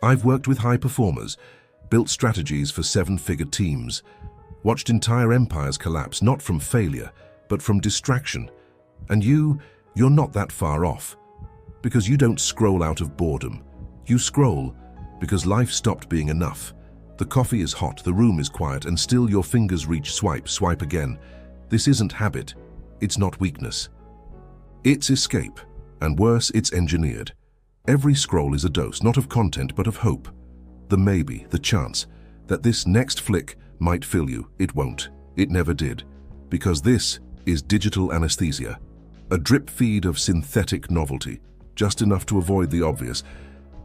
I've worked with high performers, built strategies for seven-figure teams, watched entire empires collapse not from failure, but from distraction. And you're not that far off. Because you don't scroll out of boredom. You scroll because life stopped being enough. The coffee is hot, the room is quiet, and still your fingers reach swipe, swipe again. This isn't habit. It's not weakness. It's escape. And worse, it's engineered. Every scroll is a dose, not of content, but of hope. The maybe, the chance, that this next flick might fill you. It won't. It never did. Because this is digital anesthesia. A drip feed of synthetic novelty, just enough to avoid the obvious.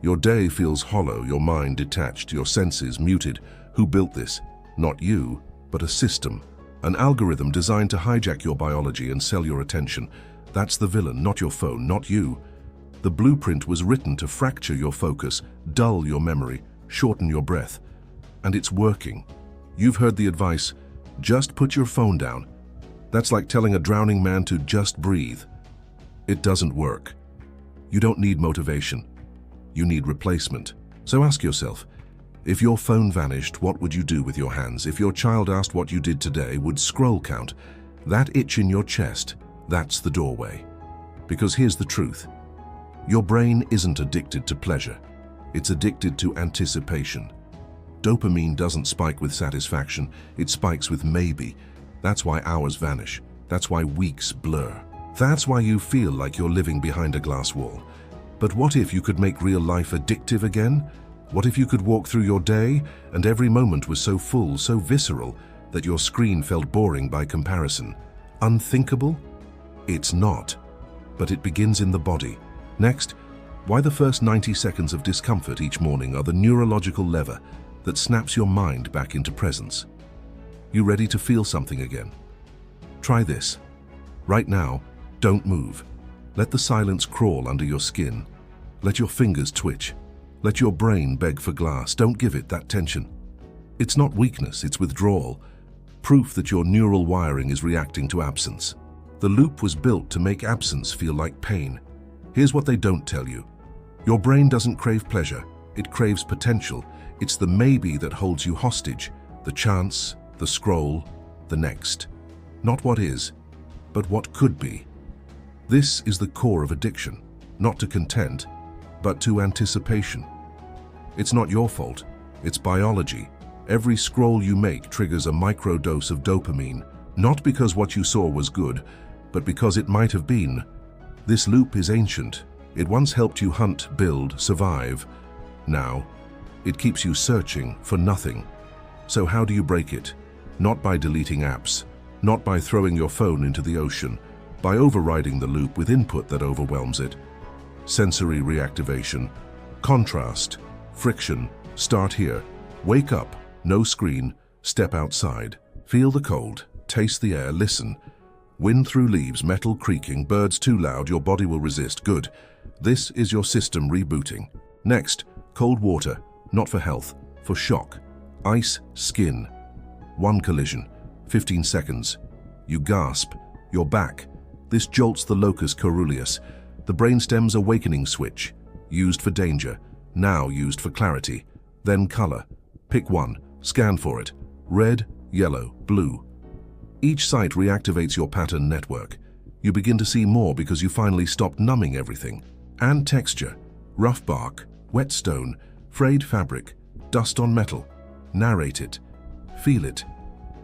Your day feels hollow, your mind detached, your senses muted. Who built this? Not you, but a system. An algorithm designed to hijack your biology and sell your attention. That's the villain, not your phone, not you. The blueprint was written to fracture your focus, dull your memory, shorten your breath. And it's working. You've heard the advice, just put your phone down. That's like telling a drowning man to just breathe. It doesn't work. You don't need motivation. You need replacement. So ask yourself, if your phone vanished, what would you do with your hands? If your child asked what you did today, would scroll count? That itch in your chest, that's the doorway. Because here's the truth. Your brain isn't addicted to pleasure. It's addicted to anticipation. Dopamine doesn't spike with satisfaction, it spikes with maybe. That's why hours vanish. That's why weeks blur. That's why you feel like you're living behind a glass wall. But what if you could make real life addictive again? What if you could walk through your day and every moment was so full, so visceral, that your screen felt boring by comparison? Unthinkable? It's not. But it begins in the body. Next, why the first 90 seconds of discomfort each morning are the neurological lever that snaps your mind back into presence. You ready to feel something again? Try this. Right now, don't move. Let the silence crawl under your skin. Let your fingers twitch. Let your brain beg for glass. Don't give it that tension. It's not weakness, it's withdrawal. Proof that your neural wiring is reacting to absence. The loop was built to make absence feel like pain. Here's what they don't tell you. Your brain doesn't crave pleasure. It craves potential. It's the maybe that holds you hostage. The chance, the scroll, the next. Not what is, but what could be. This is the core of addiction, not to content, but to anticipation. It's not your fault, it's biology. Every scroll you make triggers a microdose of dopamine, not because what you saw was good, but because it might have been. This loop is ancient. It once helped you hunt, build, survive. Now, it keeps you searching for nothing. So how do you break it? Not by deleting apps, not by throwing your phone into the ocean, by overriding the loop with input that overwhelms it. Sensory reactivation, contrast, friction. Start here. Wake up, no screen, step outside. Feel the cold, taste the air, listen. Wind through leaves, metal creaking, birds too loud, your body will resist. Good. This is your system rebooting. Next, cold water, not for health, for shock. Ice, skin. One collision, 15 seconds. You gasp, you're back. This jolts the locus coeruleus, the brainstem's awakening switch, used for danger, now used for clarity. Then color. Pick one, scan for it. Red, yellow, blue. Each site reactivates your pattern network. You begin to see more because you finally stopped numbing everything. And texture, rough bark, wet stone, frayed fabric, dust on metal. Narrate it. Feel it.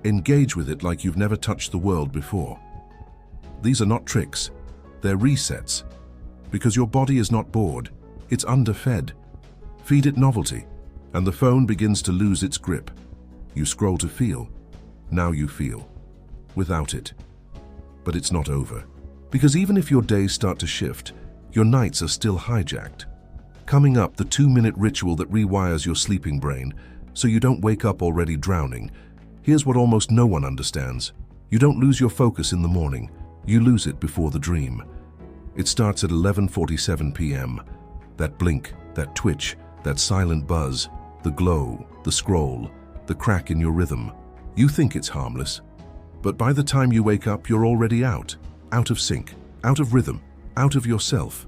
Engage with it like you've never touched the world before. These are not tricks, they're resets. Because your body is not bored, it's underfed. Feed it novelty, and the phone begins to lose its grip. You scroll to feel. Now you feel. Without it. But it's not over. Because even if your days start to shift, your nights are still hijacked. Coming up, the 2-minute ritual that rewires your sleeping brain so you don't wake up already drowning. Here's what almost no one understands. You don't lose your focus in the morning. You lose it before the dream. It starts at 11:47 p.m. That blink, that twitch, that silent buzz, the glow, the scroll, the crack in your rhythm. You think it's harmless, but by the time you wake up, you're already out of sync, out of rhythm, out of yourself.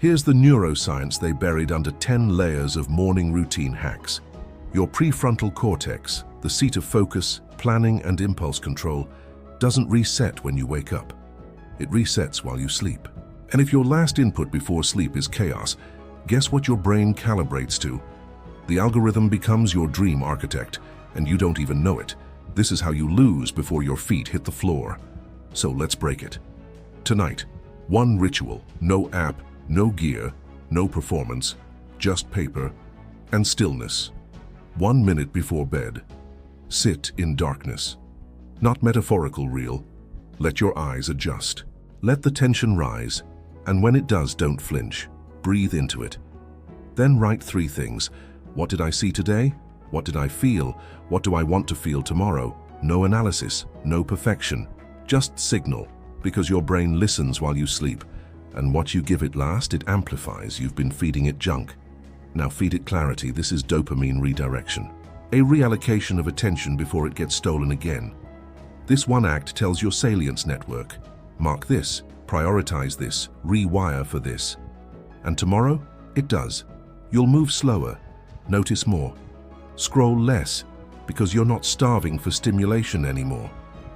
Here's the neuroscience they buried under 10 layers of morning routine hacks. Your prefrontal cortex, the seat of focus, planning, and impulse control, doesn't reset when you wake up. It resets while you sleep. And if your last input before sleep is chaos, guess what your brain calibrates to? The algorithm becomes your dream architect, and you don't even know it. This is how you lose before your feet hit the floor. So let's break it. Tonight, one ritual, no app, no gear, no performance, just paper and stillness. 1 minute before bed. Sit in darkness. Not metaphorical real. Let your eyes adjust. Let the tension rise, and when it does, don't flinch. Breathe into it. Then write 3 things. What did I see today? What did I feel? What do I want to feel tomorrow? No analysis, no perfection, just signal, because your brain listens while you sleep, and what you give it last, it amplifies. You've been feeding it junk. Now feed it clarity. This is dopamine redirection, a reallocation of attention before it gets stolen again. This one act tells your salience network, mark this, prioritize this, rewire for this. And tomorrow, it does. You'll move slower, notice more, scroll less, because you're not starving for stimulation anymore.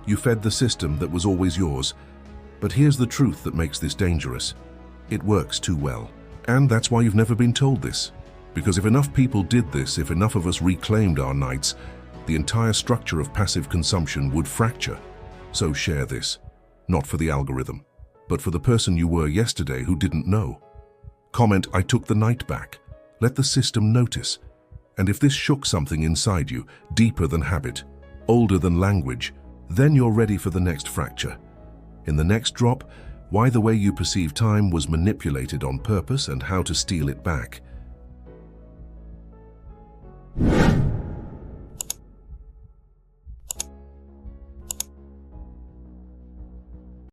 You fed the system that was always yours. But here's the truth that makes this dangerous. It works too well. And that's why you've never been told this. Because if enough people did this, if enough of us reclaimed our nights, the entire structure of passive consumption would fracture. So share this, not for the algorithm, but for the person you were yesterday who didn't know. Comment, I took the night back. Let the system notice. And if this shook something inside you, deeper than habit, older than language, then you're ready for the next fracture. In the next drop, why the way you perceive time was manipulated on purpose and how to steal it back.